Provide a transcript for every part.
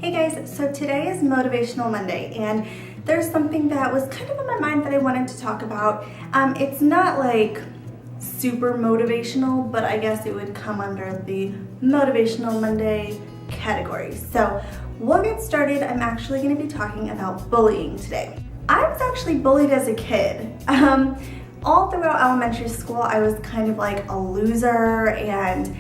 Hey guys, so today is Motivational Monday and there's something that was kind of on my mind that I wanted to talk about. It's not like super motivational, but I guess it would come under the Motivational Monday category. So we'll get started. I'm actually going to be talking about bullying today. I was actually bullied as a kid. All throughout elementary school, I was kind of like a loser and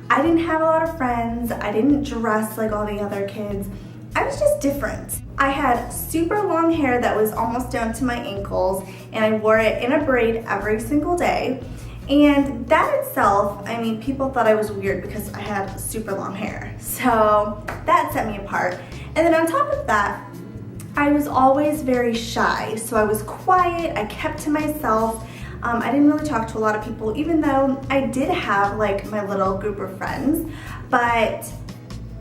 I didn't have a lot of friends. I didn't dress like all the other kids. I was just different. I had super long hair that was almost down to my ankles and I wore it in a braid every single day. And that itself, I mean, people thought I was weird because I had super long hair. So that set me apart. And then on top of that, I was always very shy. So I was quiet, I kept to myself. I didn't really talk to a lot of people, even though I did have like my little group of friends. But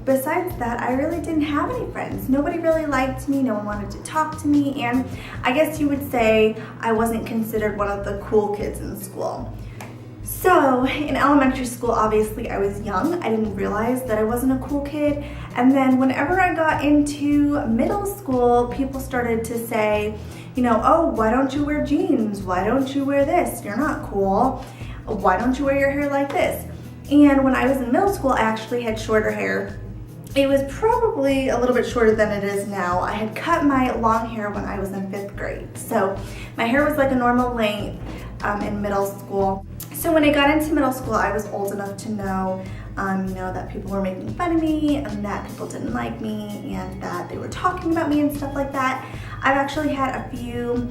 besides that, I really didn't have any friends. Nobody really liked me, no one wanted to talk to me, and I guess you would say I wasn't considered one of the cool kids in school. So in elementary school, obviously I was young. I didn't realize that I wasn't a cool kid. And then whenever I got into middle school, people started to say, you know, oh, why don't you wear jeans? Why don't you wear this? You're not cool. Why don't you wear your hair like this? And when I was in middle school, I actually had shorter hair. It was probably a little bit shorter than it is now. I had cut my long hair when I was in 5th grade. So my hair was like a normal length in middle school. So when I got into middle school, I was old enough to know, that people were making fun of me and that people didn't like me and that they were talking about me and stuff like that. I've actually had a few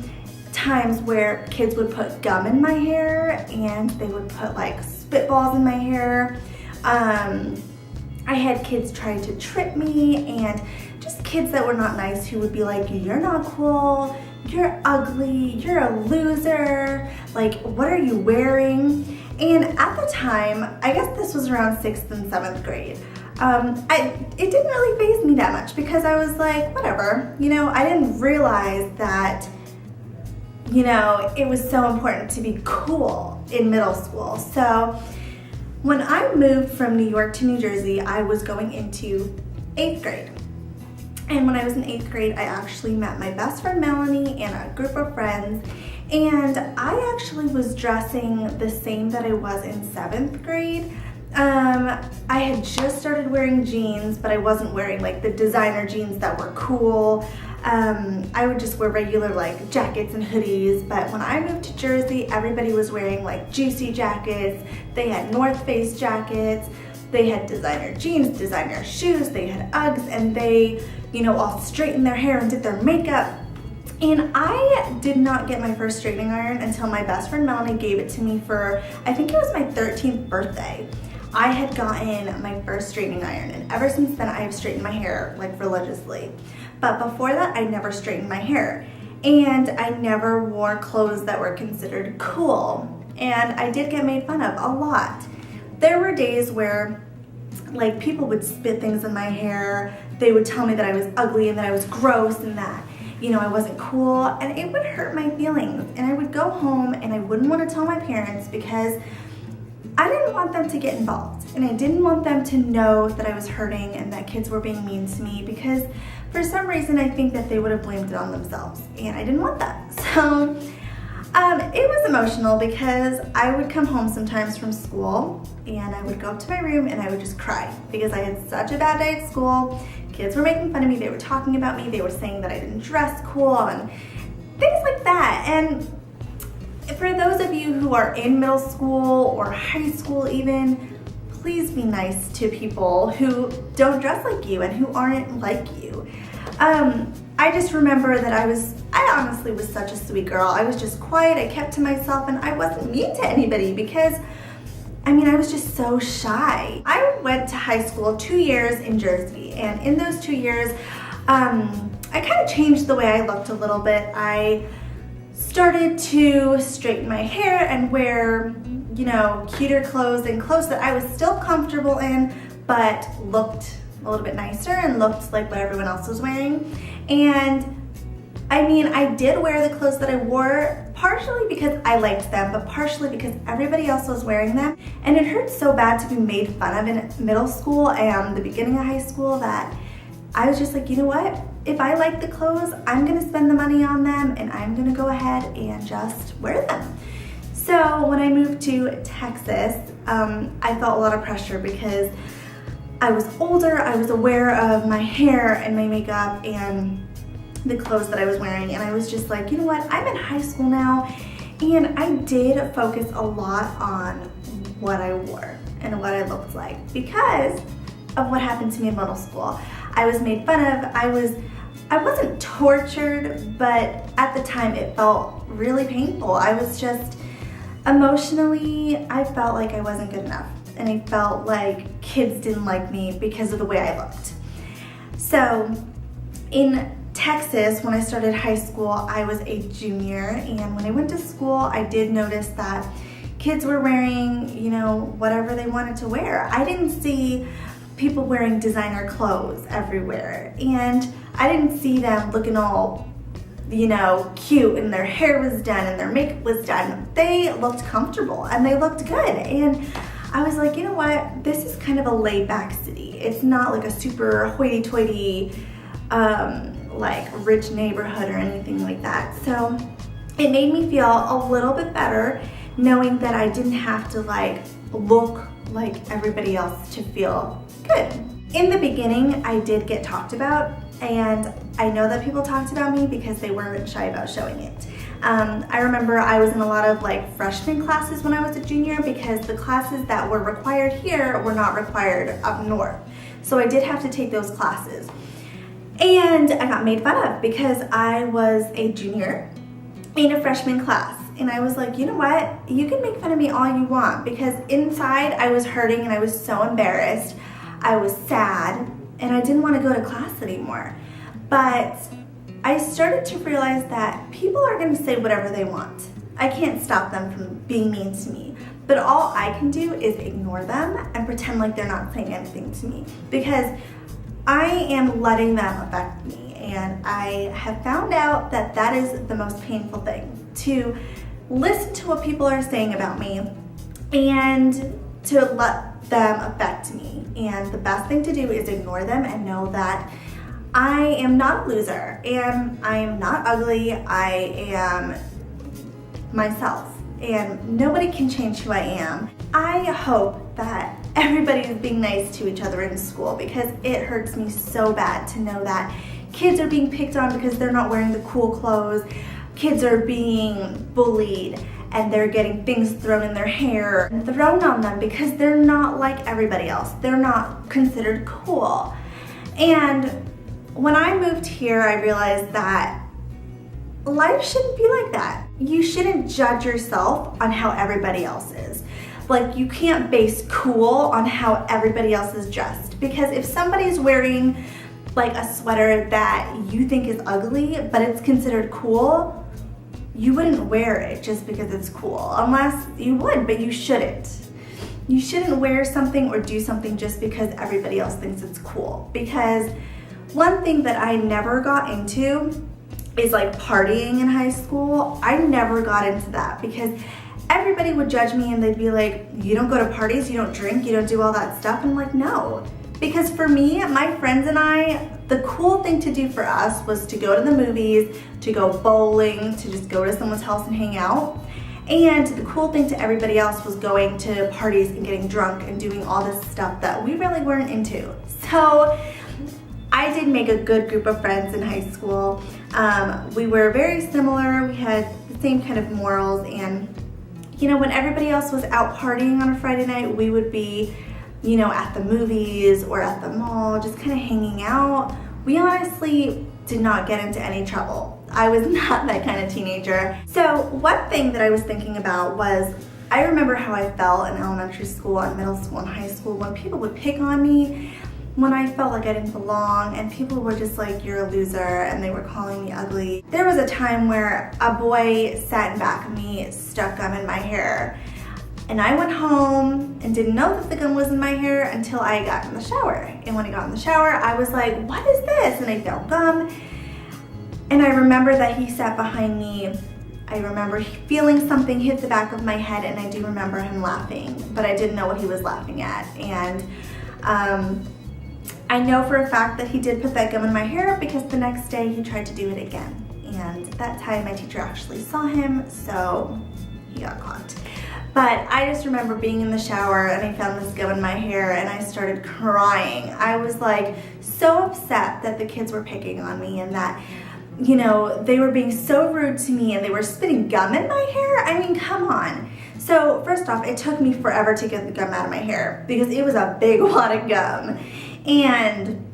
times where kids would put gum in my hair and they would put like spitballs in my hair. I had kids trying to trip me and just kids that were not nice who would be like, you're not cool, you're ugly, you're a loser, like what are you wearing? And at the time, I guess this was around 6th and 7th grade, it didn't really faze me that much because I was like, whatever, I didn't realize that, it was so important to be cool in middle school. So when I moved from New York to New Jersey, I was going into 8th grade. And when I was in 8th grade, I actually met my best friend Melanie and a group of friends. And I actually was dressing the same that I was in 7th grade. I had just started wearing jeans, but I wasn't wearing like the designer jeans that were cool. I would just wear regular like jackets and hoodies, but when I moved to Jersey, everybody was wearing like juicy jackets. They had North Face jackets, they had designer jeans, designer shoes, they had Uggs, and they, all straightened their hair and did their makeup. And I did not get my first straightening iron until my best friend Melanie gave it to me for, I think it was my 13th birthday. I had gotten my first straightening iron, and ever since then I have straightened my hair like religiously. But before that, I never straightened my hair. And I never wore clothes that were considered cool. And I did get made fun of a lot. There were days where like people would spit things in my hair. They would tell me that I was ugly and that I was gross and that, I wasn't cool. And it would hurt my feelings. And I would go home and I wouldn't want to tell my parents because I didn't want them to get involved, and I didn't want them to know that I was hurting and that kids were being mean to me because for some reason I think that they would have blamed it on themselves, and I didn't want that. So it was emotional because I would come home sometimes from school and I would go up to my room and I would just cry because I had such a bad day at school. Kids were making fun of me, they were talking about me, they were saying that I didn't dress cool and things like that. And for those of you who are in middle school or high school even, please be nice to people who don't dress like you and who aren't like you. I just remember that I honestly was such a sweet girl. I was just quiet, I kept to myself, and I wasn't mean to anybody because, I was just so shy. I went to high school 2 years in Jersey, and in those 2 years, I kind of changed the way I looked a little bit. I started to straighten my hair and wear, cuter clothes and clothes that I was still comfortable in, but looked a little bit nicer and looked like what everyone else was wearing. And I did wear the clothes that I wore partially because I liked them, but partially because everybody else was wearing them. And it hurt so bad to be made fun of in middle school and the beginning of high school that I was just like, you know what? If I like the clothes, I'm gonna spend the money on them and I'm gonna go ahead and just wear them. So when I moved to Texas, I felt a lot of pressure because I was older, I was aware of my hair and my makeup and the clothes that I was wearing, and I was just like, you know what, I'm in high school now, and I did focus a lot on what I wore and what I looked like because of what happened to me in middle school. I was made fun of, I wasn't tortured, but at the time it felt really painful. I was just, emotionally, I felt like I wasn't good enough, and I felt like kids didn't like me because of the way I looked. So in Texas, when I started high school, I was a junior, and when I went to school, I did notice that kids were wearing, you know, whatever they wanted to wear. I didn't see people wearing designer clothes everywhere, and I didn't see them looking all, you know, cute, and their hair was done and their makeup was done. They looked comfortable and they looked good, and I was like, you know what, this is kind of a laid back city. It's not like a super hoity-toity like rich neighborhood or anything like that. So it made me feel a little bit better knowing that I didn't have to like look like everybody else to feel good. In the beginning, I did get talked about, and I know that people talked about me because they weren't shy about showing it. I remember I was in a lot of like freshman classes when I was a junior because the classes that were required here were not required up north. So I did have to take those classes. And I got made fun of because I was a junior in a freshman class. And I was like, you know what? You can make fun of me all you want, because inside I was hurting and I was so embarrassed. I was sad and I didn't want to go to class anymore. But I started to realize that people are going to say whatever they want. I can't stop them from being mean to me. But all I can do is ignore them and pretend like they're not saying anything to me, because I am letting them affect me, and I have found out that that is the most painful thing, to listen to what people are saying about me and to let them affect me. And the best thing to do is ignore them and know that I am not a loser, and I am not ugly. I am myself, and nobody can change who I am. I hope that everybody is being nice to each other in school, because it hurts me so bad to know that kids are being picked on because they're not wearing the cool clothes. Kids are being bullied and they're getting things thrown in their hair and thrown on them because they're not like everybody else. They're not considered cool. And when I moved here, I realized that life shouldn't be like that. You shouldn't judge yourself on how everybody else is. Like, you can't base cool on how everybody else is dressed, because if somebody's wearing like a sweater that you think is ugly but it's considered cool, you wouldn't wear it just because it's cool. Unless you would, but you shouldn't. You shouldn't wear something or do something just because everybody else thinks it's cool. Because one thing that I never got into is like partying in high school. I never got into that because everybody would judge me and they'd be like, you don't go to parties, you don't drink, you don't do all that stuff. And I'm like, no. Because for me, my friends and I, the cool thing to do for us was to go to the movies, to go bowling, to just go to someone's house and hang out. And the cool thing to everybody else was going to parties and getting drunk and doing all this stuff that we really weren't into. So I did make a good group of friends in high school. We were very similar. We had the same kind of morals, and you know, when everybody else was out partying on a Friday night, we would be, you know, at the movies or at the mall, just kind of hanging out. We honestly did not get into any trouble. I was not that kind of teenager. So one thing that I was thinking about was, I remember how I felt in elementary school and middle school and high school when people would pick on me, when I felt like I didn't belong, and people were just like, you're a loser, and they were calling me ugly. There was a time where a boy sat in back of me, stuck gum in my hair, and I went home and didn't know that the gum was in my hair until I got in the shower. And when I got in the shower, I was like, what is this? And I felt gum. And I remember that he sat behind me. I remember feeling something hit the back of my head, and I do remember him laughing, but I didn't know what he was laughing at. And I know for a fact that he did put that gum in my hair because the next day he tried to do it again. And that time my teacher actually saw him, so he got caught. But I just remember being in the shower and I found this gum in my hair and I started crying. I was like so upset that the kids were picking on me and that, you know, they were being so rude to me and they were spitting gum in my hair. I mean, come on. So first off, it took me forever to get the gum out of my hair because it was a big wad of gum. And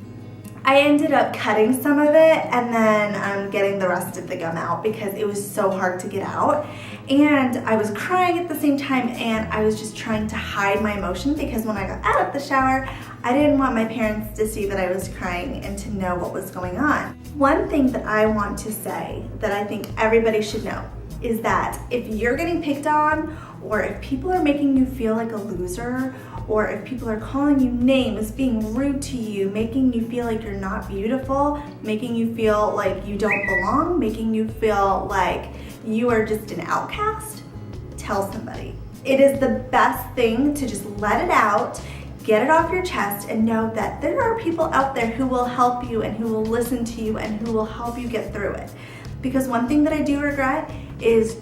I ended up cutting some of it and then getting the rest of the gum out because it was so hard to get out. And I was crying at the same time and I was just trying to hide my emotion because when I got out of the shower, I didn't want my parents to see that I was crying and to know what was going on. One thing that I want to say that I think everybody should know is that if you're getting picked on or if people are making you feel like a loser or if people are calling you names, being rude to you, making you feel like you're not beautiful, making you feel like you don't belong, making you feel like you are just an outcast, tell somebody. It is the best thing to just let it out, get it off your chest, and know that there are people out there who will help you and who will listen to you and who will help you get through it. Because one thing that I do regret is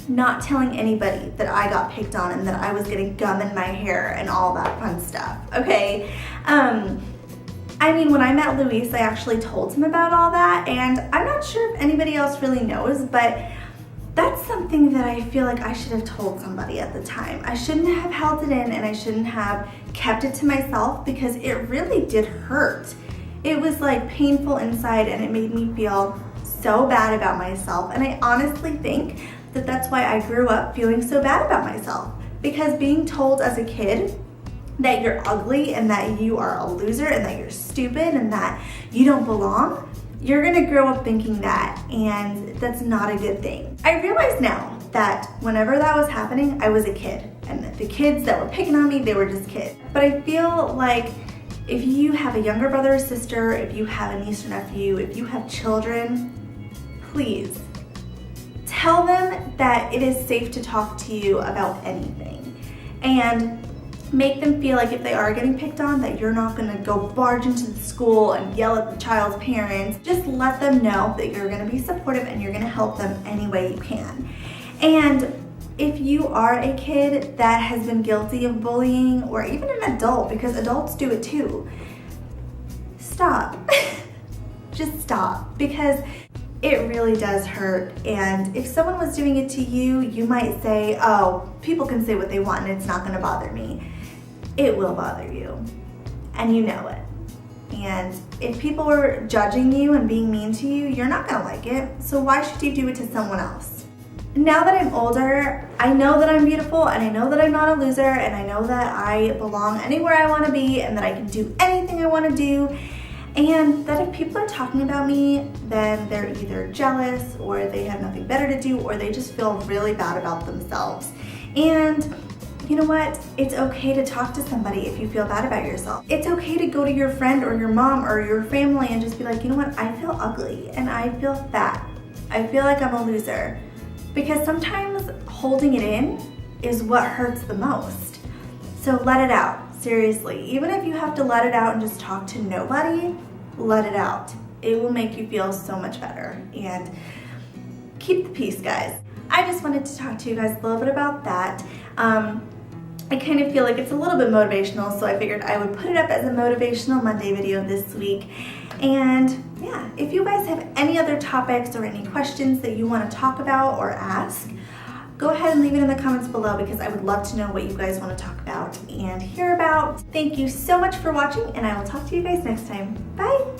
not telling anybody that I got picked on and that I was getting gum in my hair and all that fun stuff, okay? I mean, when I met Luis, I actually told him about all that, and I'm not sure if anybody else really knows, but that's something that I feel like I should have told somebody at the time. I shouldn't have held it in and I shouldn't have kept it to myself because it really did hurt. It was like painful inside and it made me feel so bad about myself, and I honestly think that that's why I grew up feeling so bad about myself, because being told as a kid that you're ugly and that you are a loser and that you're stupid and that you don't belong, you're gonna grow up thinking that, and that's not a good thing. I realize now that whenever that was happening, I was a kid, and the kids that were picking on me, they were just kids. But I feel like if you have a younger brother or sister, if you have a niece or nephew, if you have children, please tell them that it is safe to talk to you about anything, and make them feel like if they are getting picked on that you're not gonna go barge into the school and yell at the child's parents. Just let them know that you're gonna be supportive and you're gonna help them any way you can. And if you are a kid that has been guilty of bullying, or even an adult, because adults do it too, stop. Just stop, because it really does hurt. And if someone was doing it to you, you might say, oh, people can say what they want and it's not gonna bother me. It will bother you, and you know it. And if people were judging you and being mean to you, you're not gonna like it, so why should you do it to someone else? Now that I'm older, I know that I'm beautiful, and I know that I'm not a loser, and I know that I belong anywhere I wanna be, and that I can do anything I wanna do, and that if people are talking about me, then they're either jealous, or they have nothing better to do, or they just feel really bad about themselves. And you know what? It's okay to talk to somebody if you feel bad about yourself. It's okay to go to your friend or your mom or your family and just be like, you know what? I feel ugly and I feel fat. I feel like I'm a loser. Because sometimes holding it in is what hurts the most. So let it out, seriously. Even if you have to let it out and just talk to nobody, let it out. It will make you feel so much better. And keep the peace, guys. I just wanted to talk to you guys a little bit about that. I kind of feel like it's a little bit motivational, so I figured I would put it up as a Motivational Monday video this week. And yeah, if you guys have any other topics or any questions that you want to talk about or ask, go ahead and leave it in the comments below, because I would love to know what you guys want to talk about and hear about. Thank you so much for watching, and I will talk to you guys next time. Bye!